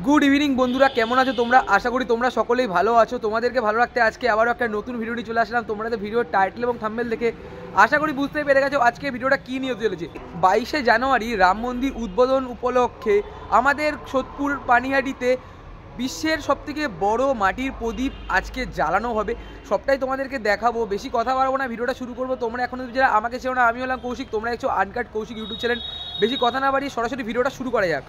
Good evening বন্ধুরা, কেমন আছো তোমরা? আশা করি তোমরা সকলেই ভালো আছো। তোমাদেরকে ভালো রাখতে আজকে আবারও একটা নতুন ভিডিও নিয়ে চলে আসলাম। তোমরা তো ভিডিওর টাইটেল এবং থাম্বনেল দেখে আশা করি বুঝতেই পেরে গেছো আজকে ভিডিওটা কী নিয়ে চলেছে। 22শে জানুয়ারি রাম মন্দির উদ্বোধন উপলক্ষে আমাদের সোদপুর পানিহাটিতে বিশ্বের সবথেকে বড় মাটির প্রদীপ আজকে জ্বালানো হবে। সবটাই তোমাদেরকে দেখাবো, বেশি কথা বাড়াবো না, ভিডিওটা শুরু করবো। তোমরা এখনো যারা আমাকে চেনো না, আমি হলাম কৌশিক, তোমরা একটু আনকাট কৌশিক ইউটিউব চ্যানেল। বেশি কথা না বাড়িয়ে সরাসরি ভিডিওটা শুরু করা যাক।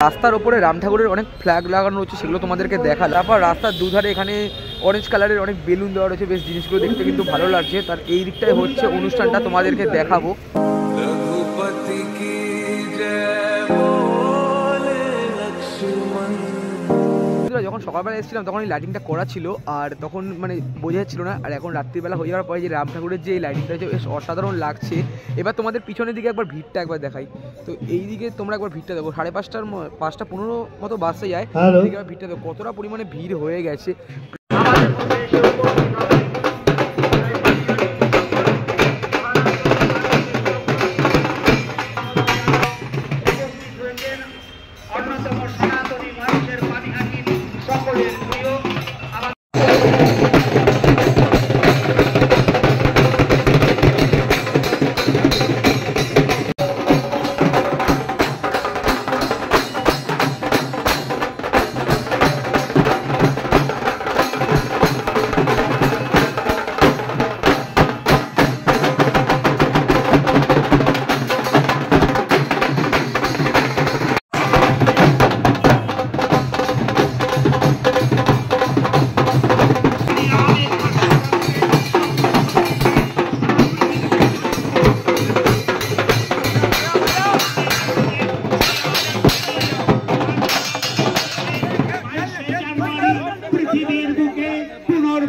রাস্তার ওপরে রাম ঠাকুরের অনেক ফ্ল্যাগ লাগানো রয়েছে, সেগুলো তোমাদেরকে দেখা। তারপর রাস্তার দুধারে এখানে অরেঞ্জ কালারের অনেক বেলুন দেওয়া রয়েছে, বেশ জিনিসগুলো দেখতে কিন্তু ভালো লাগছে। তার এই দিকটাই হচ্ছে অনুষ্ঠানটা, তোমাদেরকে দেখাবো। যখন সকালবেলা এসেছিলাম তখন এই লাইটিংটা করা ছিল, আর তখন মানে বোঝা যাচ্ছিল না। আর এখন রাত্রিবেলা হয়ে যাওয়ার পরে যে রাম ঠাকুরের যে এই লাইটিংটা হচ্ছে বেশ অসাধারণ লাগছে। এবার তোমাদের পিছনের দিকে একবার ভিড়টা একবার দেখাই। তো এই দিকে তোমরা একবার ভিড়টা দেখো, 5:30 মতো বাসে যায়, এদিকে ভিড়টা দেখো কতটা পরিমাণে ভিড় হয়ে গেছে।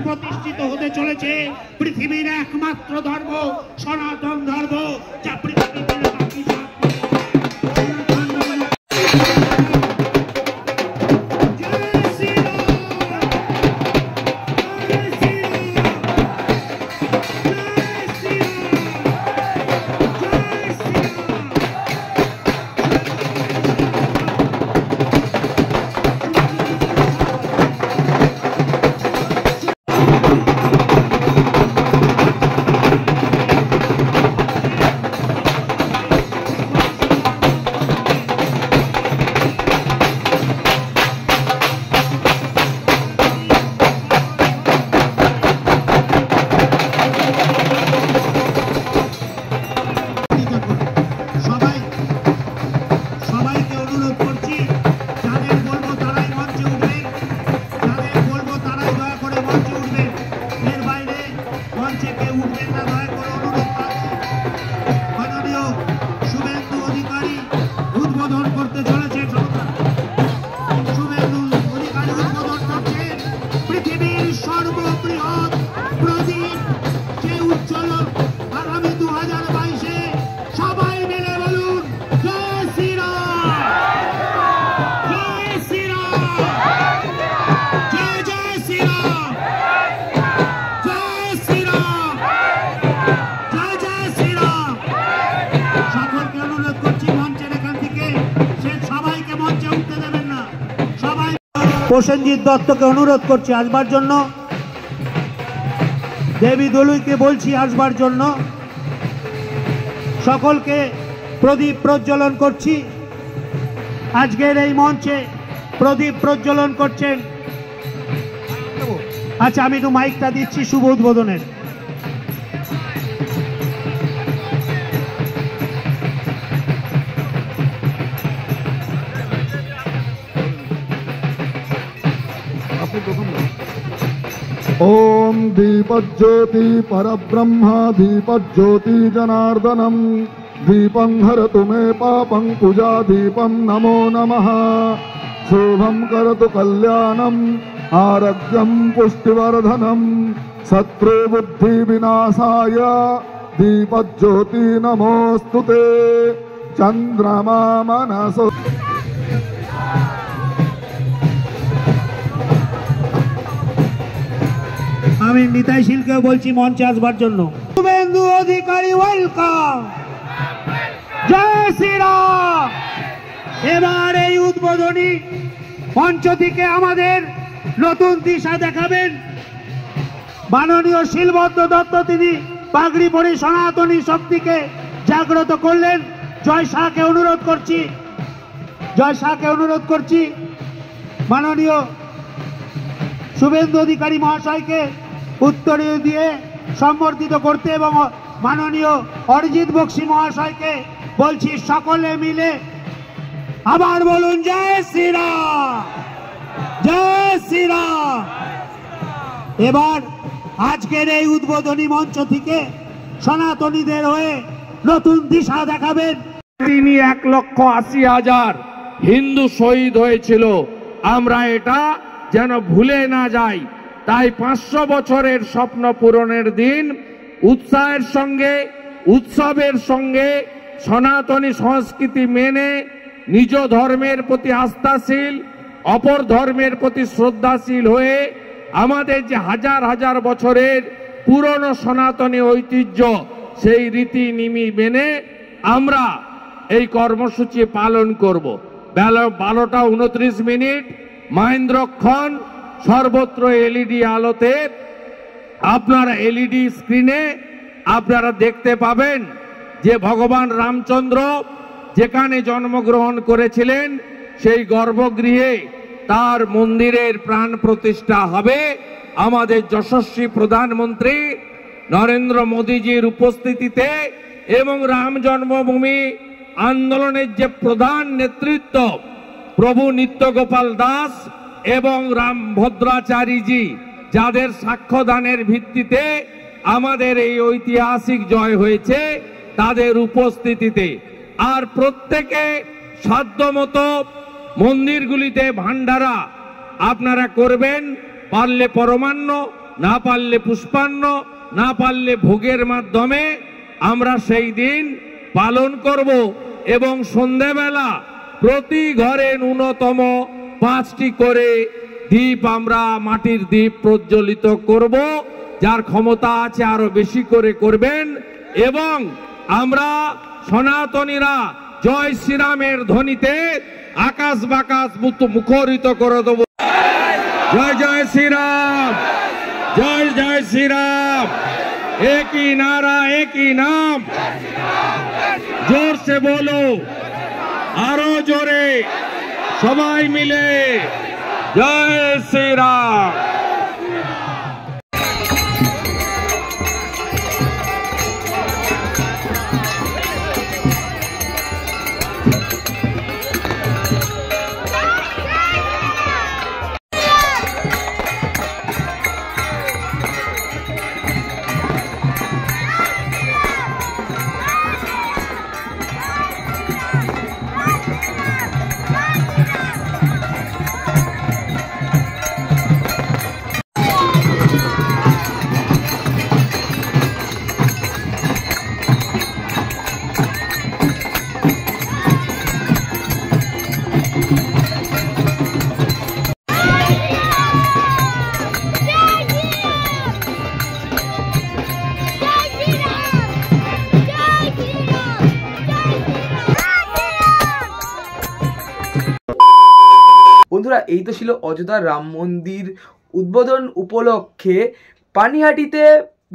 প্রতিষ্ঠিত হতে চলেছে পৃথিবীর একমাত্র ধর্ম, সনাতন ধর্ম, যা পৃথিবীতে প্রসেনজিৎ দত্তকে অনুরোধ করছি আসবার জন্য, দেবী দলুইকে বলছি আসবার জন্য। সকলকে প্রদীপ প্রজ্বলন করছি। আজকের এই মঞ্চে প্রদীপ প্রজ্বলন করছেন, আচ্ছা আমি একটু মাইকটা দিচ্ছি শুভ উদ্বোধনের। ओम दीपज्योति परब्रह्मा दीपज्योति जनार्दनम दीपं हरतु मे पापं पूजा दीपं नमो नमः शुभं करतु कल्याणं आरोग्यं पुष्टिवर्धनं शत्रुबुद्धि विनाशाय दीपज्योति नमोस्तुते चंद्रमा मनसो আমি নিতাই শীলকেও বলছি মঞ্চে আসবার জন্য। শুভেন্দু অধিকারী ওয়েলকাম, জয় শ্রীরাম। এবার এই উদ্বোধনী মঞ্চ থেকে আমাদের নতুন দিশা দেখাবেন মাননীয় শিলবদ্ধ দত্ত। তিনি পাগড়ি পরে সনাতনী শক্তিকে জাগ্রত করলেন। জয় শাহকে অনুরোধ করছি, জয় শাহকে অনুরোধ করছি মাননীয় শুভেন্দু অধিকারী মহাশয়কে উত্তরীয় দিয়ে সম্বর্ধিত করতে, এবং মাননীয় অরিজিৎ বক্সী মহাশয়কে বলছি সকলে মিলে আবার বলুন জয় শ্রীরাম, জয় শ্রীরাম। এবার আজকের এই উদ্বোধনী মঞ্চ থেকে সনাতনীদের হয়ে নতুন দিশা দেখাবেন। তিনি 1,80,000 হিন্দু শহীদ হয়েছিল, আমরা এটা যেন ভুলে না যাই। তাই 500 বছরের স্বপ্ন পূরণের দিন উৎসাহের সঙ্গে, উৎসবের সঙ্গে সনাতনী সংস্কৃতি মেনে নিজ ধর্মের প্রতি আস্থাশীল, অপর ধর্মের প্রতি শ্রদ্ধাশীল হয়ে আমাদের যে হাজার হাজার বছরের পুরনো সনাতনী ঐতিহ্য, সেই রীতি নীতি মেনে আমরা এই কর্মসূচি পালন করব। 12:29 মহেন্দ্রক্ষণ সর্বত্র এলইডি আলোতে, আপনারা এলইডি স্ক্রিনে আপনারা দেখতে পাবেন যে ভগবান রামচন্দ্র যেখানে জন্মগ্রহণ করেছিলেন সেই গর্ভগৃহে তার মন্দিরের প্রাণ প্রতিষ্ঠা হবে আমাদের যশস্বী প্রধানমন্ত্রী নরেন্দ্র মোদীজির উপস্থিতিতে। এবং রাম জন্মভূমি আন্দোলনের যে প্রধান নেতৃত্ব প্রভু নিত্যগোপাল দাস এবং রাম ভদ্রাচারীজি, যাদের সাক্ষ্যদানের ভিত্তিতে আমাদের এই ঐতিহাসিক জয় হয়েছে, তাদের উপস্থিতিতে। আর প্রত্যেকে সাধ্যমতো মন্দিরগুলিতে ভান্ডারা আপনারা করবেন, পারলে পরমান্ন, না পারলে পুষ্পান্ন, না পারলে ভোগের মাধ্যমে আমরা সেই দিন পালন করব। এবং সন্ধ্যেবেলা প্রতি ঘরে ন্যূনতম 5টি করে দীপ, আমরা মাটির দীপ প্রজ্বলিত করব। যার ক্ষমতা আছে আরো বেশি করে করবেন। এবং আমরা সনাতনীরা জয় শ্রীরামের ধ্বনিতে আকাশ বাকাশ মুখরিত করে দেব। জয় জয় শ্রীরাম, জয় জয় শ্রীরাম। एक ही नारा, एक ही नाम, जोर से बोलो, आरो जोरे, सबाई मिले, जय श्री राम। বন্ধুরা, এই তো ছিল অযোধ্যা রাম মন্দির উদ্বোধন উপলক্ষে পানিহাটিতে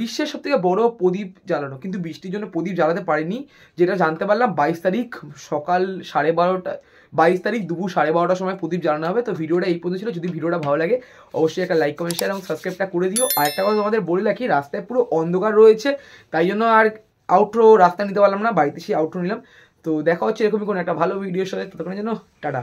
বিশ্বের সব থেকে বড় প্রদীপ জ্বালানো। কিন্তু বৃষ্টির জন্য প্রদীপ জ্বালাতে পারিনি, যেটা জানতে পারলাম 22 তারিখ সকাল 12:30, 22 তারিখ দুপুর 12:30টার সময় প্রদীপ জ্বালানো হবে। তো ভিডিওটা এই পর্যন্ত ছিল। যদি ভিডিওটা ভালো লাগে অবশ্যই একটা লাইক, কমেন্ট, শেয়ার এবং সাবস্ক্রাইবটা করে দিও। আর একটা কথা তোমাদের বলে রাখি, রাস্তায় পুরো অন্ধকার রয়েছে, তাই জন্য আর আউটরো রাস্তা নিতে পারলাম না, বাড়িতে সেই আউটরো নিলাম। তো দেখা হচ্ছে এরকমই কোনো একটা ভালো ভিডিওর সাথে, ততক্ষণের জন্য টাটা।